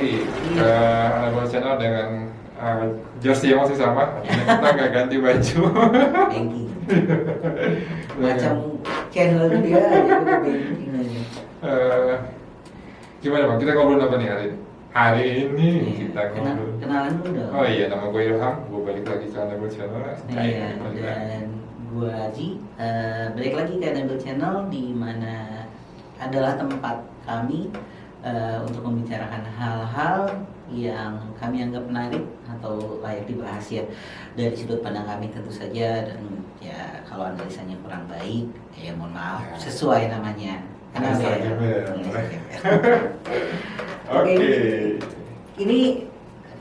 lagi ke Anabel Channel dengan jersey yang masih sama. Kita nggak ganti baju. Banking. Macam channel dia aja udah banking aja. Gimana bang? Kita ngobrol apa nih hari ini? Hari ini kita ngobrol. Kenalan dulu dong. Oh iya, nama gue Ilham. Gue balik lagi ke Anabel Channel. Iya, dan gue Aji. Balik lagi ke Anabel Channel, di mana adalah tempat kami untuk membicarakan hal-hal yang kami anggap menarik atau layak dibahas ya dari sudut pandang kami tentu saja, dan ya kalau analisanya kurang baik ya mohon maaf, sesuai namanya karena Oke. Ini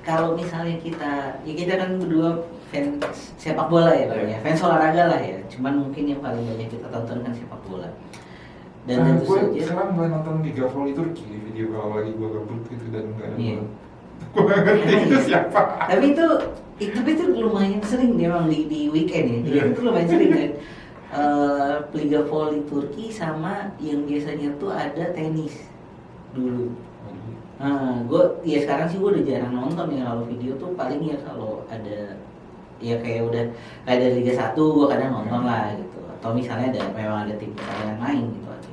kalau misalnya kita kan berdua fans sepak bola ya Bang ya, fans olahraga lah ya, cuman mungkin yang paling banyak kita tonton kan sepak bola. Dan tentu gue saja sekarang mulai nonton Liga Voli Turki di video kalau lagi gue gabut gitu dan nggak ada iya. gue nggak ngerti itu siapa. Tapi itu lumayan sering memang di weekend ya. Jadi itu lumayan sering kan. Liga Voli Turki sama yang biasanya tuh ada tenis dulu. Gue ya sekarang sih gue udah jarang nonton ya, kalau video tuh paling ya kalau ada ya kayak ada Liga 1 gue kadang nonton lah gitu, atau misalnya memang ada tim yang main gitu aja.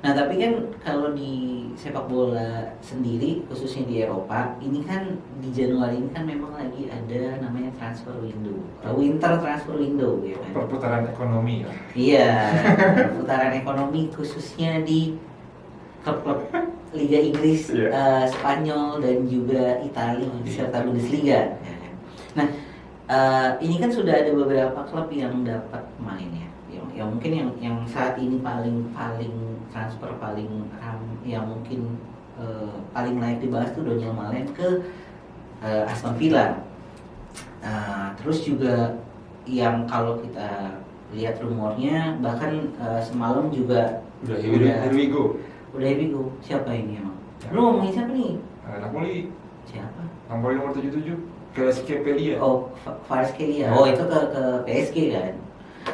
Nah tapi kan kalau di sepak bola sendiri khususnya di Eropa ini kan di Januari ini kan memang lagi ada namanya transfer window, winter transfer window ya kan. Perputaran ekonomi ya. Iya, perputaran ekonomi khususnya di klub-klub Liga Inggris, Spanyol dan juga Italia serta Bundesliga. Nah ini kan sudah ada beberapa klub yang dapat main ya. Yang mungkin yang saat ini paling transfer paling yang mungkin paling layak dibahas tuh Daniel Malen ke Aston Villa. Terus juga yang kalau kita lihat rumornya bahkan semalam juga udah here we go. Siapa ini emang? Lu ngomongin siapa nih? Napoli. Siapa? Napoli nomor 77. Kvaratskhelia. Oh, Kvaratskhelia. Oh, itu ke PSG kan?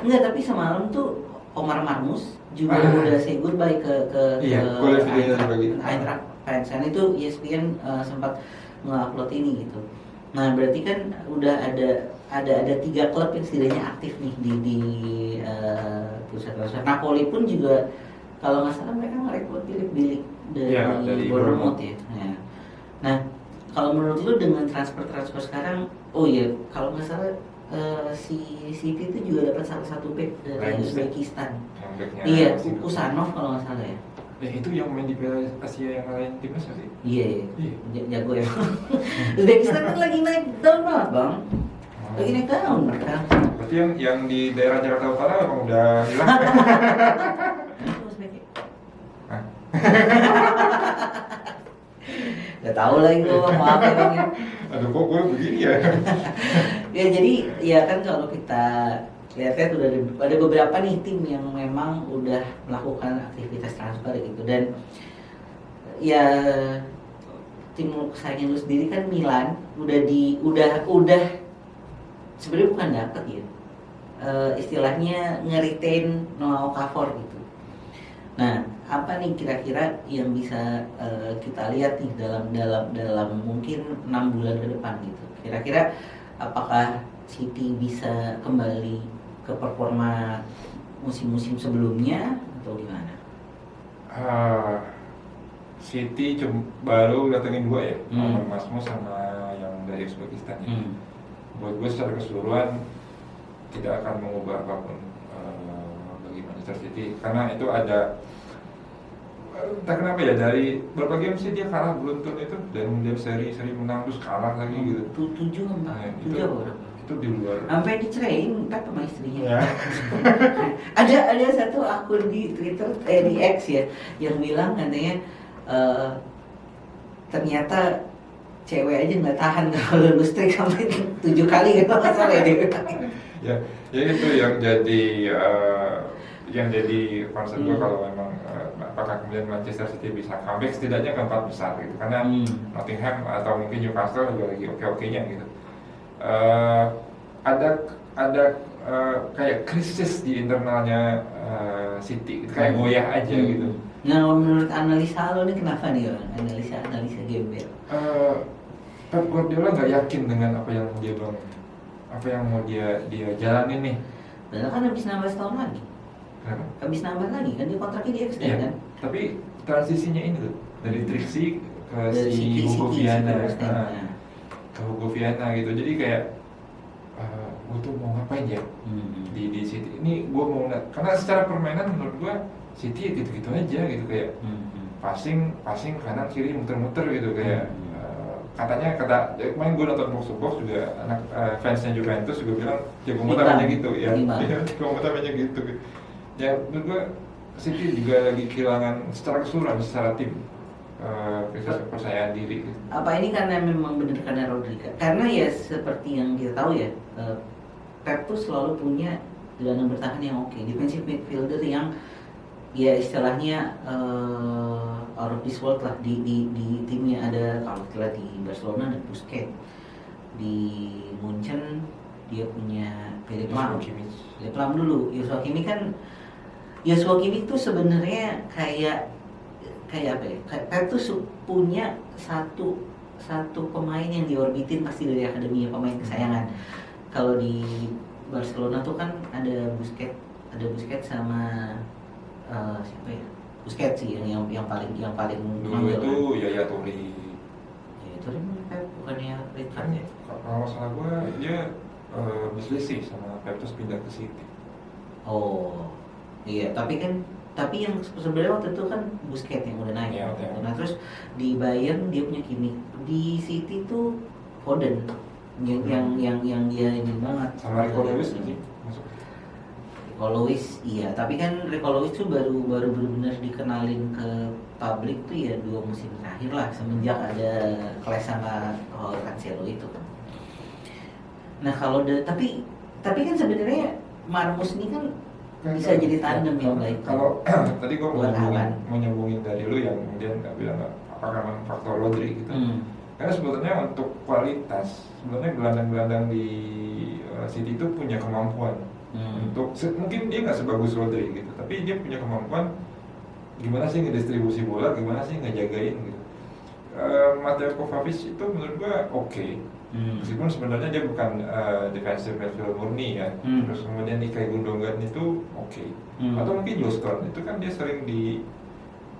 Enggak, tapi semalam tuh Omar Marmus juga udah say goodbye ke Eintracht Frankfurt. Itu ESPN sempat nge-upload ini gitu. Nah, berarti kan udah ada 3 klub yang setidaknya aktif nih di pusat. Napoli pun juga kalau nggak salah mereka ngerekrut bilik dari Bournemouth ya. Nah, kalau menurut lu dengan transfer sekarang, oh iya kalau nggak salah si City itu juga dapat salah satu back dari Uzbekistan. Iya, Usanov kalau nggak salah ya. Itu yang main di Piala Asia yang lain timnas sih? Iya. Jago ya. Uzbekistan kan lagi naik daun banget bang. Lagi naik daun mereka. Berarti yang di daerah Jakarta Utara emang udah hilang. Gak tau lah itu, maaf ya bang ya. Aduh kok gue begini ya. Ya jadi ya kan kalau kita lihat udah ada beberapa nih tim yang memang udah melakukan aktivitas transfer gitu, dan ya tim kesayangan lu sendiri kan Milan udah sebenarnya bukan dapet ya, istilahnya nge-retain Noah Okafor gitu. Nah, apa nih kira-kira yang bisa kita lihat nih dalam mungkin 6 bulan ke depan gitu. Kira-kira apakah City bisa kembali ke performa musim-musim sebelumnya atau gimana? City baru datengin gue ya, Masmu sama yang dari Uzbekistan ya. Buat gue secara keseluruhan tidak akan mengubah apapun bagi Manchester City, karena itu ada entah kenapa ya, dari berapa game sih dia kalah beruntun itu, dan dia seri menang terus kalah lagi gitu. 7 itu di luar. Sampai diceraiin Pep sama istrinya. Ya. ada satu akun di Twitter di X ya yang bilang katanya ternyata cewek aja nggak tahan kalau lu strik sampai 7 kali gitu nggak salah ya. Ya itu yang jadi concern gue kalau memang apakah kemudian Manchester City bisa comeback setidaknya ke 4 besar gitu, karena Nottingham atau mungkin Newcastle juga lagi oke-okenya gitu. Ada kayak krisis di internalnya City, kayak goyah aja gitu. Nah, menurut analisa lo nih kenapa nih, analisa Gembel? Pep Guardiola nggak yakin dengan apa yang dia bangun, apa yang mau dia jalanin nih. Padahal kan habis nambah setahun lagi. Kenapa? Habis nambah lagi kan, dia kontraknya dia extend kan? Tapi transisinya ini tuh dari Trixie ke Dari si Hugo City Viana, extend. ke Hugo Viana gitu. Jadi kayak gue tuh mau ngapain ya di City ini, gue mau karena secara permainan menurut gue City ya gitu-gitu aja gitu, kayak passing kanan kiri muter-muter gitu kayak katanya main gue nonton box to box juga anak fansnya Juventus juga bilang Thiago Motta mainnya gitu ya, Thiago Motta mainnya gitu ya. Menurut gue City juga lagi kehilangan secara keseluruhan secara tim kepercayaan diri gitu. Apa ini karena memang benar karena Rodrigo? Karena ya seperti yang kita tahu ya, Pep tuh selalu punya gelandang bertahan yang oke, defensive midfielder yang ya istilahnya out of this world lah. Di timnya ada, kalau kita lihat di Barcelona ada Busquets, di Munchen dia punya Philipp Lahm dulu. Joshua Kimmich tuh sebenarnya kayak apa ya? Pep tuh punya satu pemain yang diorbitin pasti dari akademi, pemain kesayangan. Kalau di Barcelona tuh kan ada Busquets sama siapa ya? Busquets sih yang paling dulu itu Yaya Toure. Ya itu Pep bukannya red card ya? Kalau salah gue dia berselisih sama Pep terus pindah ke City. Oh iya, tapi yang sebenarnya waktu itu kan Busquets yang udah naik. Ya. Nah terus di Bayern dia punya Kimmich, di City tuh Foden yang dia ini banget. Sama Rico Lewis sih masuk. Rico Lewis iya, tapi kan Rico Lewis tuh baru benar-benar dikenalin ke publik tuh ya 2 musim terakhir lah, semenjak ada clash sama Cancelo itu kan. Nah kalau tapi kan sebenarnya Marmus ini kan bisa jadi tandem yang baik. Kalau tadi gue mau nyambungin dari lu yang kemudian nggak bilang apakah memang faktor Rodri gitu. Karena sebetulnya untuk kualitas, sebenarnya gelandang-gelandang di City itu punya kemampuan untuk mungkin dia nggak sebagus Rodri gitu, tapi dia punya kemampuan gimana sih ngedistribusi bola, gimana sih ngejagain gitu. Mateo Kovacic itu menurut gue oke. Meskipun sebenarnya dia bukan defensive midfielder murni ya. Terus kemudian Ilkay Gundogan itu oke. Atau mungkin Joston itu kan dia sering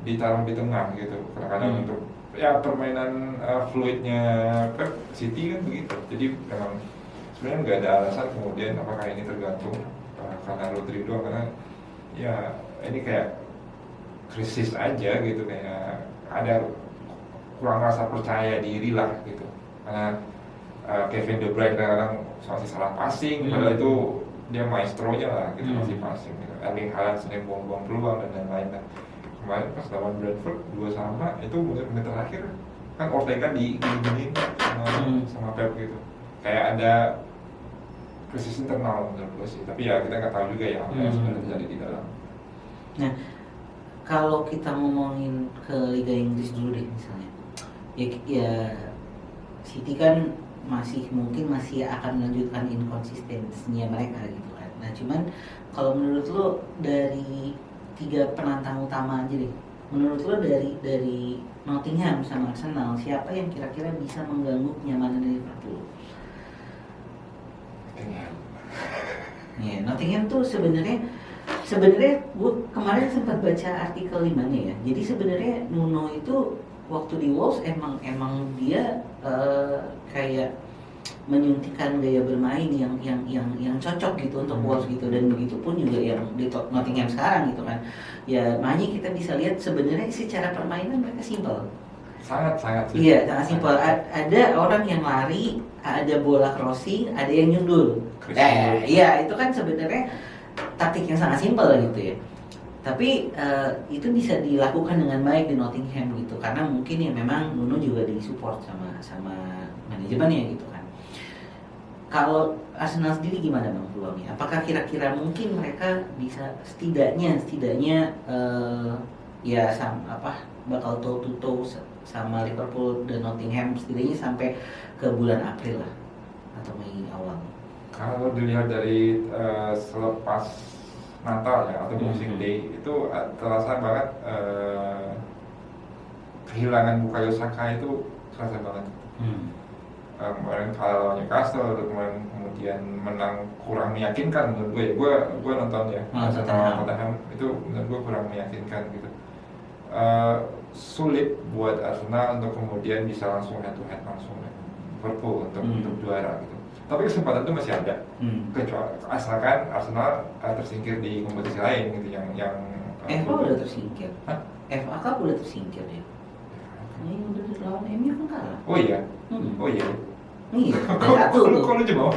ditaruh di tengah gitu kadang-kadang untuk ya permainan fluidnya Pep City kan begitu. Jadi memang sebenarnya nggak ada alasan kemudian apakah ini tergantung karena Rodri doang, karena ya ini kayak krisis aja gitu, kayak ada kurang rasa percaya diri lah gitu. Karena Kevin De Bruyne kadang-kadang masih salah passing, padahal itu dia maestronya lah gitu, masih passing gitu. Erling Haaland sering buang-buang peluang dan lain-lain. Kemarin pas lawan Brentford 2-2 itu menit terakhir kan Ortega diginiin sama Pep gitu. Kayak ada krisis internal menurut gue sih, tapi ya kita nggak tahu juga ya apa yang sebenarnya terjadi di dalam. Nah kalau kita ngomongin ke Liga Inggris dulu deh misalnya, ya City kan mungkin masih akan melanjutkan inkonsistensinya mereka gitu kan. Nah cuman kalau menurut lo dari 3 penantang utama aja deh, menurut lo dari Nottingham sama Arsenal siapa yang kira-kira bisa mengganggu kenyamanan Liverpool? Nottingham tuh sebenarnya gue kemarin sempat baca artikel di mana ya. Jadi sebenarnya Nuno itu waktu di Wolves emang dia kayak menyuntikkan gaya bermain yang cocok gitu untuk Wolves gitu, dan begitu pun juga yang di Nottingham sekarang gitu kan. Ya makanya kita bisa lihat sebenarnya secara permainan mereka simpel. Sangat iya, sangat simpel. Ada orang yang lari, ada bola crossing, ada yang nyundul. Iya, itu kan sebenarnya taktik yang sangat simpel gitu ya. Tapi itu bisa dilakukan dengan baik di Nottingham gitu, karena mungkin ya memang Nuno juga disupport sama manajemennya gitu kan. Kalau Arsenal sendiri gimana bang peluangnya? Apakah kira-kira mungkin mereka bisa setidaknya bakal toe-to-toe sama Liverpool dan Nottingham setidaknya sampai ke bulan April lah atau Mei awal? Kalau dilihat dari selepas Natal ya atau Boxing Day itu terasa banget kehilangan Bukayo Saka itu terasa banget. Kemarin kalau Newcastle, kemarin kemudian menang kurang meyakinkan menurut gue nonton ya Arsenal Tottenham itu menurut gue kurang meyakinkan gitu. Sulit buat Arsenal untuk kemudian bisa langsung head to head langsung Liverpool untuk juara gitu. Tapi kesempatan itu masih ada, kecuali asalkan Arsenal tersingkir di kompetisi lain gitu yang FA udah tersingkir. FA Cup udah tersingkir ya. Ini udah lawan MU kan kalah. Oh iya. Oh iya. Iya. Satu tuh. Kalau Jemawa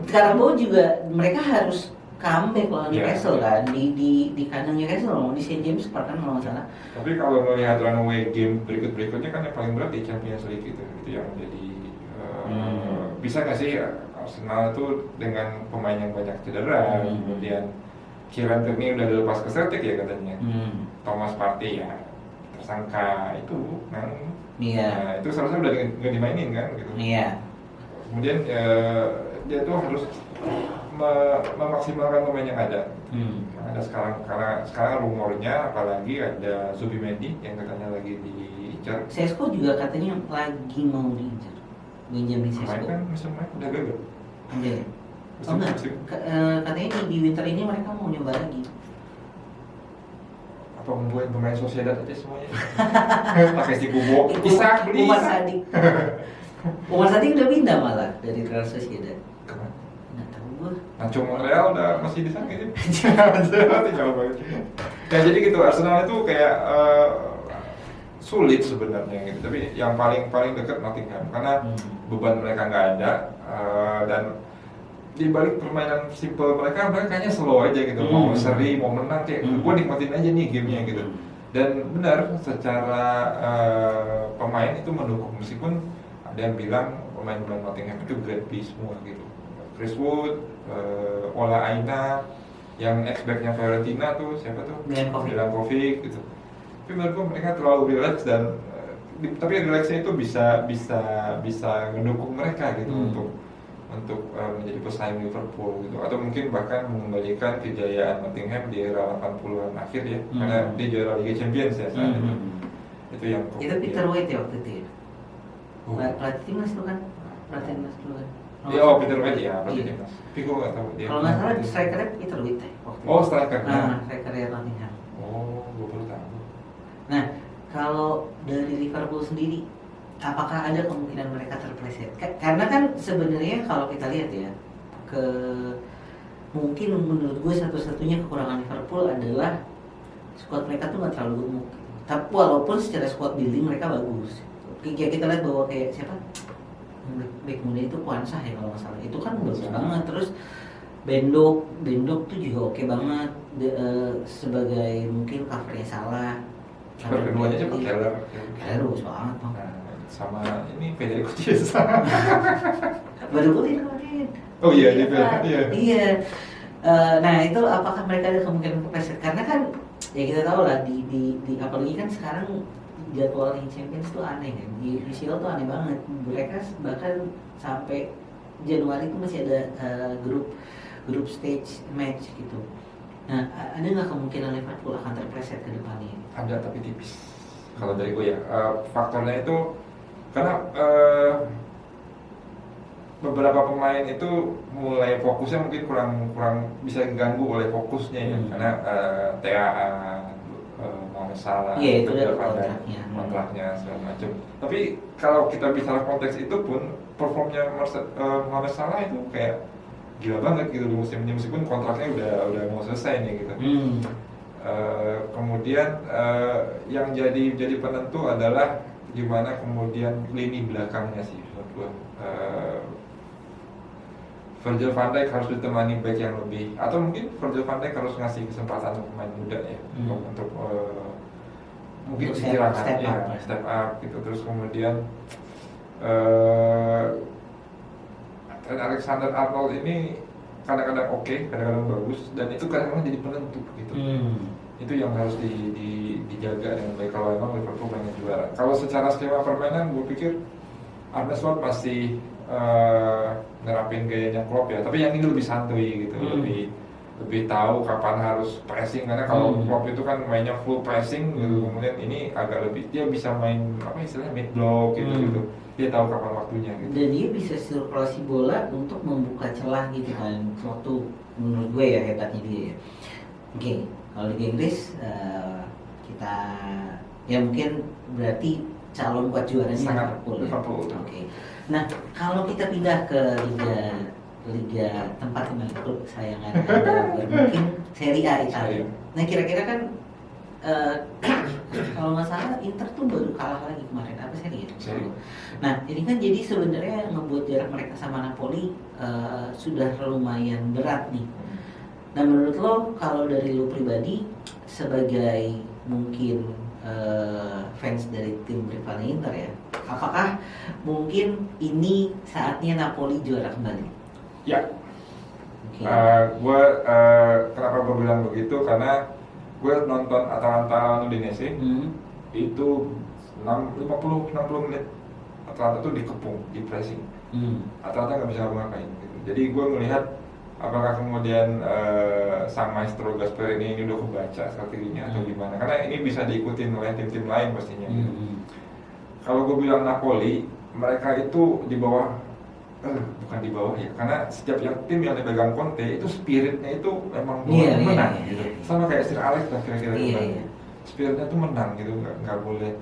Sekarang juga mereka harus comeback lawan Newcastle kan di kandang Newcastle loh di St James Park kan kalau nggak salah. Tapi kalau melihat runaway game berikutnya kan yang paling berat di Champions League itu yang jadi bisa nggak sih Arsenal itu dengan pemain yang banyak cedera, kemudian Kieran Tierney udah dilepas ke Celtic ya katanya, Thomas Partey ya tersangka itu, nah itu seharusnya udah nggak dimainin kan gitu. Kemudian dia tuh harus memaksimalkan pemain yang ada. Ada sekarang rumornya apalagi ada Zubimendi yang katanya lagi diincar. Sesko juga katanya lagi mau diincar. Benjamin Sesko. Kan musim udah gagal. Iya. Oh enggak, katanya di winter ini mereka mau nyoba lagi. Apa membuat pemain Sociedad aja semuanya? Pakai si Kubo, bisa beli. Umar Sadik udah pindah malah dari Real Sociedad. Kemana? Nggak tahu gua. Nacho Monreal udah masih di sana gitu. Tinggal banget. Ya jadi gitu Arsenal itu kayak sulit sebenarnya gitu. Tapi yang paling dekat Nottingham karena beban mereka nggak ada dan di balik permainan simple mereka kayaknya slow aja gitu, mau seri, mau menang kayak gue nikmatin aja nih gamenya gitu. Dan benar secara pemain itu mendukung meskipun ada yang bilang pemain-pemain Nottingham itu grade B semua gitu. Chris Wood, Ola Aina, yang ex-backnya Fiorentina tuh siapa tuh? Milankovic gitu. Tapi menurut gue mereka terlalu relax dan tapi relaxnya itu bisa mendukung mereka gitu untuk menjadi pesaing Liverpool gitu atau mungkin bahkan mengembalikan kejayaan Nottingham di era 80-an akhir ya karena dia juara Liga Champions ya saat itu yang itu Peter White ya waktu itu ya pelatih timnas itu kan ya Peter White ya pelatih timnas tapi gue nggak tahu dia kalau nggak salah strikernya Peter White ya waktu itu striker strikernya Nottingham gue baru tahu. Nah kalau dari Liverpool sendiri apakah ada kemungkinan mereka terpleset? Karena kan sebenarnya kalau kita lihat ya, mungkin menurut gue satu-satunya kekurangan Liverpool adalah squad mereka tuh nggak terlalu gemuk. Tapi walaupun secara squad building mereka bagus. Kita lihat bahwa kayak siapa? Back muda itu Kwanzaa ya kalau nggak salah. Itu kan bagus banget. Terus Bendok tuh juga oke banget sebagai mungkin covernya Salah. Keduanya aja Keller bagus banget bang. Sama ini Federico Chiesa. Baru beli kemarin. Oh iya, iya. Iya. Nah itu apakah mereka ada kemungkinan kepleset? Karena kan ya kita tahu lah di apalagi kan sekarang jadwal Liga Champions tuh aneh kan. Di UCL tuh aneh banget. Mereka bahkan sampai Januari itu masih ada grup stage match gitu. Nah ada nggak kemungkinan Liverpool akan terpleset ke depannya? Ada tapi tipis. Kalau dari gue ya faktornya itu karena beberapa pemain itu mulai fokusnya mungkin kurang bisa diganggu oleh fokusnya ya karena TAA, Mohamed Salah, itu kontraknya segala macam. Tapi kalau kita bicara konteks itu pun performnya Mohamed Salah itu kayak gila banget gitu di musim ini meskipun kontraknya udah mau selesai nih gitu. Kemudian yang jadi penentu adalah gimana kemudian lini belakangnya sih menurut gue. Virgil van Dijk harus ditemani back yang lebih atau mungkin Virgil van Dijk harus ngasih kesempatan untuk pemain muda ya untuk mungkin istirahat step up gitu. Terus kemudian Trent Alexander-Arnold ini kadang-kadang oke, kadang-kadang bagus dan itu kadang-kadang jadi penentu gitu. Itu yang harus dijaga dengan baik kalau memang Liverpool pengen juara. Kalau secara skema permainan gue pikir Arne Slot masih nerapin gayanya Klopp ya, tapi yang ini lebih santuy gitu, lebih tahu kapan harus pressing, karena kalau Klopp itu kan mainnya full pressing gitu, kemudian ini agak lebih dia bisa main apa istilahnya mid block gitu, dia tahu kapan waktunya gitu. Dan dia bisa sirkulasi bola untuk membuka celah gitu kan, waktu menurut gue ya hebatnya dia ya. Oke, kalau Liga Inggris kita ya mungkin berarti calon buat juaranya Sangat Liverpool. Oke. Nah, kalau kita pindah ke liga tempat di mana klub kesayangan Anda mungkin Serie A Italia. Nah, kira-kira kan kalau nggak salah Inter tuh baru kalah lagi kemarin, apa Serie A? Nah, ini kan jadi sebenarnya ngebuat jarak mereka sama Napoli sudah lumayan berat nih. Nah, menurut lo kalau dari lo pribadi sebagai mungkin fans dari tim rivalnya Inter ya, apakah mungkin ini saatnya Napoli juara kembali? Ya. Okay. Kenapa gue bilang begitu? Karena gue nonton Atalanta lawan Udinese itu 50-60 menit Atalanta tuh dikepung, di pressing. Atalanta nggak bisa ngapa-ngapain gitu. Jadi gue melihat apakah kemudian sang maestro Gasperini ini udah kebaca strateginya atau gimana, karena ini bisa diikutin oleh tim-tim lain pastinya gitu. Kalau gue bilang Napoli, mereka itu di bawah, bukan di bawah ya, karena setiap tim yang dipegang Conte itu spiritnya itu memang menang gitu. Sama kayak Sir Alex lah kira-kira gitu. Spiritnya tuh menang gitu, nggak boleh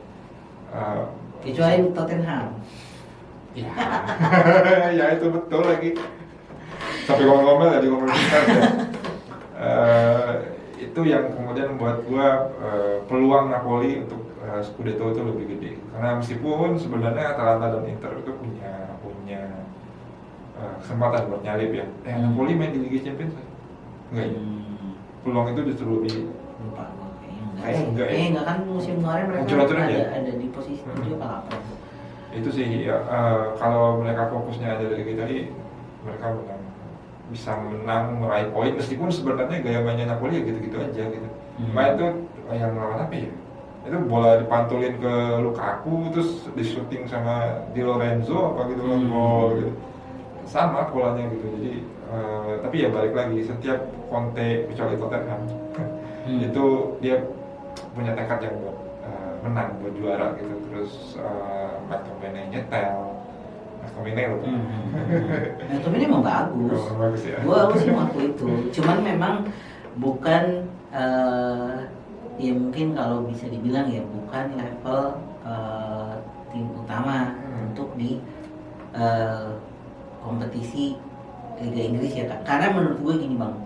kecuali Tottenham. Ya itu betul lagi. Sampai ngomel-ngomel ya di komunitas ya. Itu yang kemudian membuat gua peluang Napoli untuk Scudetto itu lebih gede. Karena meskipun sebenarnya Atalanta dan Inter itu punya kesempatan buat nyalip ya. Napoli main di Liga Champions enggak ya? Peluang itu justru lebih lupa enggak ya. Enggak kan musim kemarin mereka ada di posisi 7 apa 8. Itu sih ya, kalau mereka fokusnya aja dari kita ini mereka bisa menang, meraih poin, meskipun sebenarnya gaya mainnya Napoli ya gitu-gitu aja gitu. Main tuh yang lawan apa ya? Itu bola dipantulin ke Lukaku, terus di shooting sama Di Lorenzo apa gitu kan, gol gitu. Sama polanya gitu. Jadi tapi ya balik lagi, setiap Conte kecuali Tottenham itu dia punya tekad yang buat menang, buat juara gitu. Terus McTominay nyetel. McTominay emang bagus. Bagus ya. Gua sih waktu itu. Cuman memang bukan ya mungkin kalau bisa dibilang ya bukan level tim utama untuk di kompetisi Liga Inggris ya Kak. Karena menurut gue gini Bang,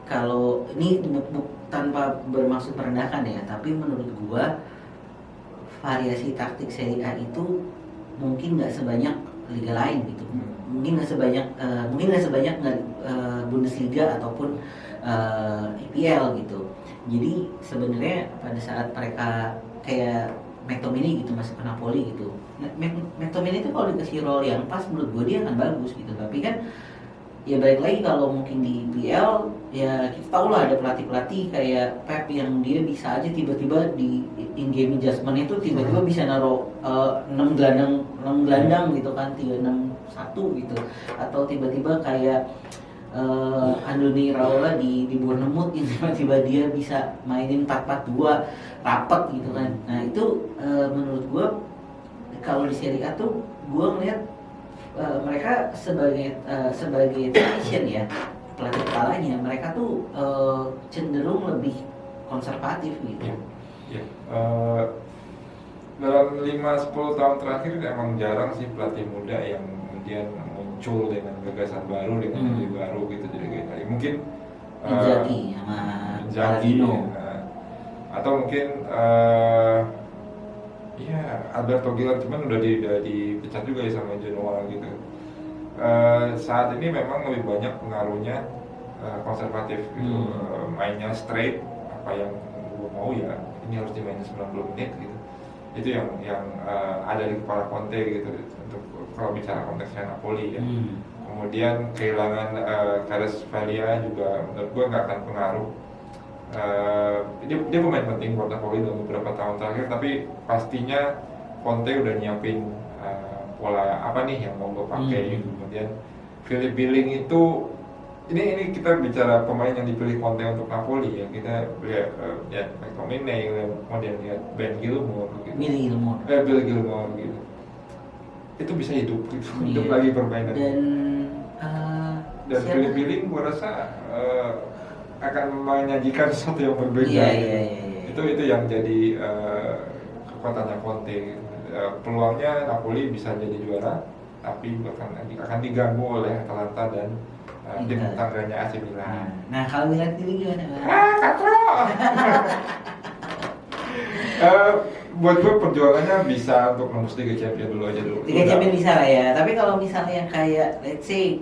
kalau ini tanpa bermaksud merendahkan ya, tapi menurut gue variasi taktik Serie A itu mungkin nggak sebanyak liga lain gitu, mungkin nggak sebanyak Bundesliga ataupun IPL gitu. Jadi sebenarnya pada saat mereka kayak McTominay gitu masuk ke Napoli gitu, McTominay itu kalau dikasih role yang pas menurut gue dia akan bagus gitu. Tapi kan ya balik lagi kalau mungkin di IPL ya kita tahu lah ada pelatih kayak Pep yang dia bisa aja tiba-tiba di in game adjustment itu tiba-tiba bisa naruh 6 gelandang gitu kan, 3-6-1 gitu, atau tiba-tiba kayak Andoni Raiola di Bournemouth yang tiba-tiba dia bisa mainin 4-4-2 rapat gitu kan. Nah itu menurut gue kalau di Serie A tuh gue ngeliat mereka sebagai technician ya, pelatih kepalanya mereka tuh cenderung lebih konservatif gitu. Ya. Dalam 5-10 tahun terakhir emang jarang sih pelatih muda yang kemudian muncul dengan gagasan baru, dengan ide baru gitu. Jadi mungkin Inzaghi sama Palladino, atau mungkin Alberto Gil cuman udah dipecat juga ya sama Genoa gitu. Saat ini memang lebih banyak pengaruhnya konservatif gitu, mainnya straight, apa yang gue mau ya ini harus dimainin 90 menit gitu. Itu yang ada di kepala Conte gitu untuk kalau bicara konteksnya Napoli ya. Kemudian kehilangan Kvaratskhelia juga menurut gue nggak akan pengaruh. Dia pemain penting buat Napoli dalam beberapa tahun terakhir, tapi pastinya Conte udah nyiapin pola apa nih yang mau gue pakai. Kemudian Philip Billing itu ini kita bicara pemain yang dipilih Conte untuk Napoli ya. Kita lihat McTominay, kemudian lihat Ben Gilmour gitu. Bill Gilmour gitu. Itu bisa hidup gitu. Hidup lagi permainan. Dan Philip Billing gue rasa akan menyajikan sesuatu yang berbeda. Itu yang jadi kekuatannya Conte. Peluangnya Napoli bisa jadi juara, tapi akan diganggu oleh Atalanta dan tim tetangganya AC Milan. Nah, kalau Milan sendiri gimana? Katro! Buat gue perjuangannya bisa untuk nembus Liga Champions dulu aja dulu. Liga Champions bisa lah ya, tapi kalau misalnya kayak let's say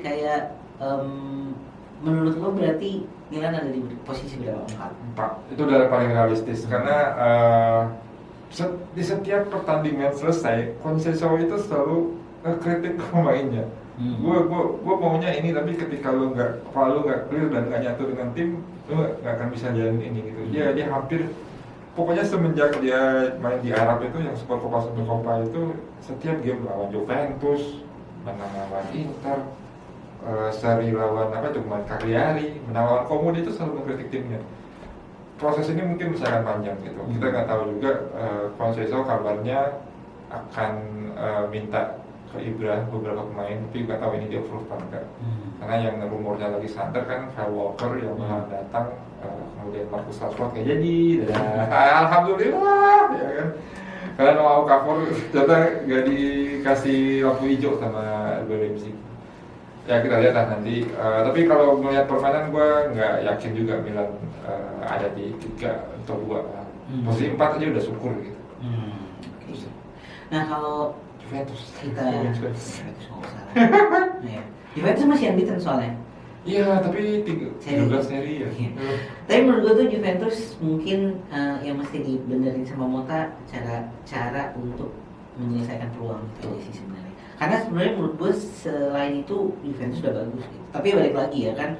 menurut lo berarti Milan ada di posisi berapa? 4. Itu udah paling realistis karena di setiap pertandingan selesai, Conceição itu selalu kritik pemainnya. Gue maunya ini, tapi ketika lu nggak clear dan nggak nyatu dengan tim, lu nggak akan bisa jalanin ini gitu. Dia hampir pokoknya semenjak dia main di Arab itu yang Super Copa itu setiap game lawan Juventus, menang lawan Inter, seri lawan main Cagliari, menang lawan Como, dia itu selalu mengkritik timnya. Proses ini mungkin bisa akan panjang gitu. Kita nggak tahu juga Conceição kabarnya akan minta ke Ibra beberapa pemain, tapi nggak tahu ini dia approve apa enggak. Karena yang rumornya lagi santer kan Kyle Walker yang bakal datang, kemudian Marcus Rashford nggak jadi. Alhamdulillah ya kan. Karena Noah Okafor ternyata nggak dikasih lampu hijau sama Leipzig. Ya kita lihat lah nanti. Tapi kalau melihat permainan gue nggak yakin juga Milan ada di 3 atau 2. Posisi 4 aja udah syukur gitu. Nah kalau Juventus nggak usah. Juventus masih unbeaten soalnya. Iya, tapi 13 seri ya. Tapi menurut gue tuh Juventus mungkin yang mesti dibenerin sama Motta cara untuk menyelesaikan peluang itu aja sih sebenarnya. Karena sebenarnya menurut gue selain itu Juventus udah bagus gitu. Tapi balik lagi ya kan,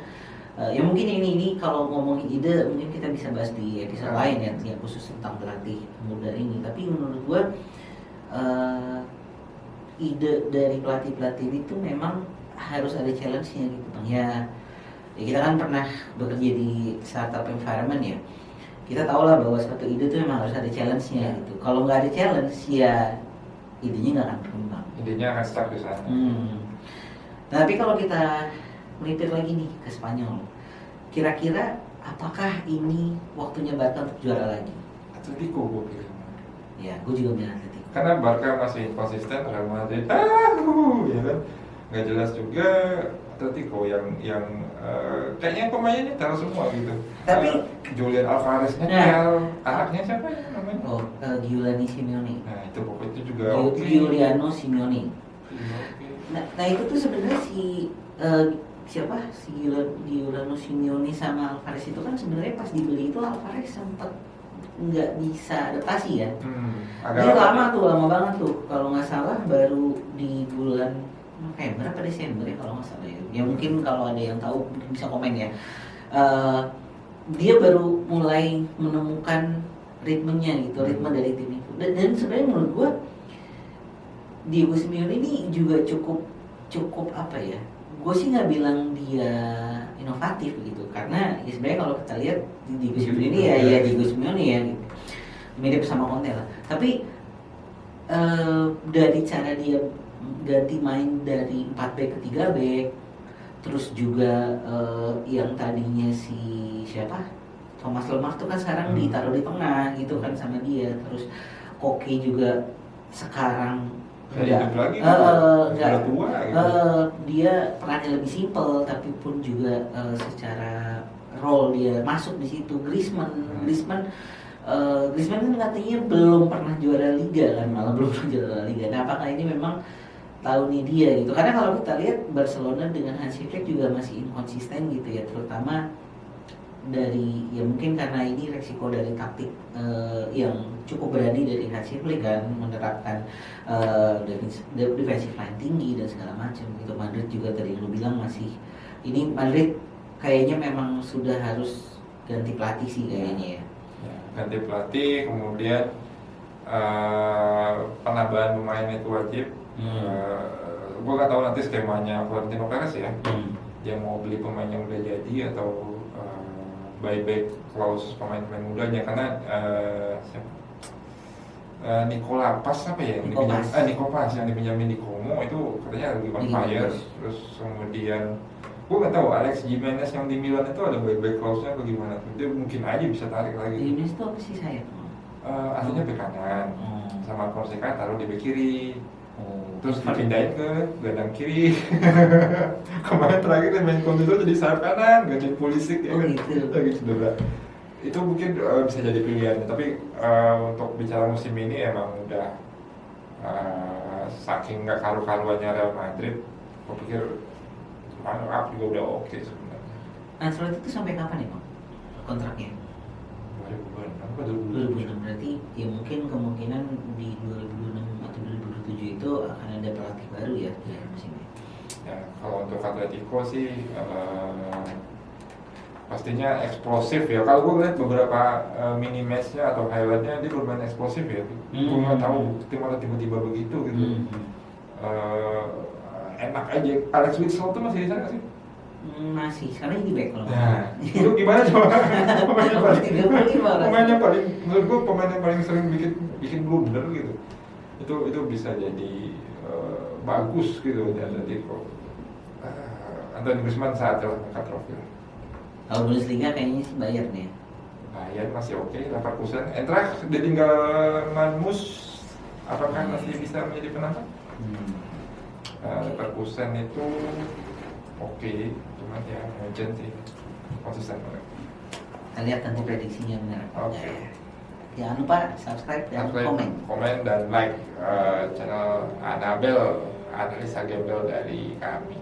ya mungkin ini kalau ngomongin ide mungkin kita bisa bahas di episode lain ya khusus tentang pelatih muda ini. Tapi menurut gue ide dari pelatih ini tuh memang harus ada challenge-nya gitu bang. Ya kita kan pernah bekerja di startup environment ya. Kita tahu lah bahwa suatu ide tuh memang harus ada challenge-nya gitu. Kalau nggak ada challenge ya idenya nggak akan berkembang. Idenya akan stuck di sana. Nah, tapi kalau kita melipir lagi nih ke Spanyol, kira-kira apakah ini waktunya Barca untuk juara lagi? Atletico gue pilih. Ya, gue juga bilang Atletico. Karena Barca masih konsisten, Real Madrid, ya kan, nggak jelas juga. Atletico yang kayaknya pemainnya taruh semua gitu. Tapi Julian Alvarez nyetel, anaknya siapa ya namanya? Oh, Giuliano Simeone. Nah itu pokoknya itu juga Giuliano Simeone. Nah itu tuh sebenarnya siapa si Giuliano Simeone sama Alvarez itu kan sebenarnya pas dibeli itu Alvarez sempat nggak bisa adaptasi ya. Dia lama banget tuh. Kalau nggak salah baru di bulan November apa Desember ya kalau nggak salah ya. Ya mungkin kalau ada yang tahu mungkin bisa komen ya. Dia baru mulai menemukan ritmenya gitu, ritme dari tim itu. Dan sebenarnya menurut gue Diego Simeone ini juga cukup apa ya? Gue sih nggak bilang dia inovatif gitu, karena ya sebenarnya kalau kita lihat Diego Simeone ini ya Diego Simeone ya gitu. Mirip sama Conte lah. Tapi dari cara dia ganti main dari 4 back ke 3 back, terus juga yang tadinya si siapa Thomas Lemar tuh kan sekarang ditaruh di tengah gitu kan sama dia, terus Koke juga sekarang nggak tua gitu. Dia perannya lebih simpel tapi pun juga secara role dia masuk di situ. Griezmann kan katanya belum pernah juara liga kan, malah belum pernah juara liga. Nah apakah ini memang tahunnya dia gitu? Karena kalau kita lihat Barcelona dengan Hansi Flick juga masih inkonsisten gitu ya, terutama dari ya mungkin karena ini resiko dari taktik yang cukup berani dari Hansi Flick kan, menerapkan defensive line tinggi dan segala macam gitu. Madrid juga tadi lu bilang masih ini Madrid kayaknya memang sudah harus ganti pelatih sih kayaknya ya. Ganti pelatih, kemudian penambahan pemain itu wajib Gue nggak tahu nanti skemanya Florentino Perez ya, dia mau beli pemain yang udah jadi atau buyback clause pemain-pemain mudanya, karena Nicola Pas apa ya yang dipinjamin di Como itu katanya lagi on fire. Terus kemudian gue nggak tahu Alex Jimenez yang di Milan itu ada buyback clause-nya atau gimana tuh, dia mungkin aja bisa tarik lagi. Jimenez itu apa sih saya? Aslinya bek kanan, sama Fonseca taruh di bek kiri. Terus dipindahin ke gelandang kiri. Kemarin terakhir dia main Conte jadi sayap kanan, ganti Pulisic ya kan, lagi cedera. Itu mungkin bisa jadi pilihan, tapi untuk bicara musim ini emang udah saking nggak karu-karuannya Real Madrid, aku pikir runner up juga udah oke sebenarnya. Ancelotti itu sampai kapan ya Bang kontraknya? 2006 berarti ya mungkin kemungkinan di 2006 atau 2007 itu akan ada pelatih baru ya musimnya. Ya kalau untuk Atletico sih pastinya eksplosif ya. Kalau gue lihat beberapa mini matchnya atau highlightnya dia bermain eksplosif ya. Gue nggak tahu malah tiba-tiba begitu gitu. Enak aja. Alex Witsel tuh masih di sana sih? Masih, sekarang jadi back kalau. Nah, itu gimana coba? Pemain yang paling menurut gue pemain yang paling sering bikin blunder gitu. Itu bisa jadi bagus gitu di Atletico. Antoine Griezmann saat angkat trofi. Kalau Bundesliga kayaknya sih Bayern ya. Bayern masih oke, Leverkusen. Eintracht dia tinggal Manmus, apakah masih bisa menjadi penantang? Leverkusen itu oke, cuman ya Munchen sih konsisten banget. Kita lihat nanti prediksinya benar. Oke. Jangan lupa subscribe dan komen dan like channel Anabel, analisa gembel dari kami.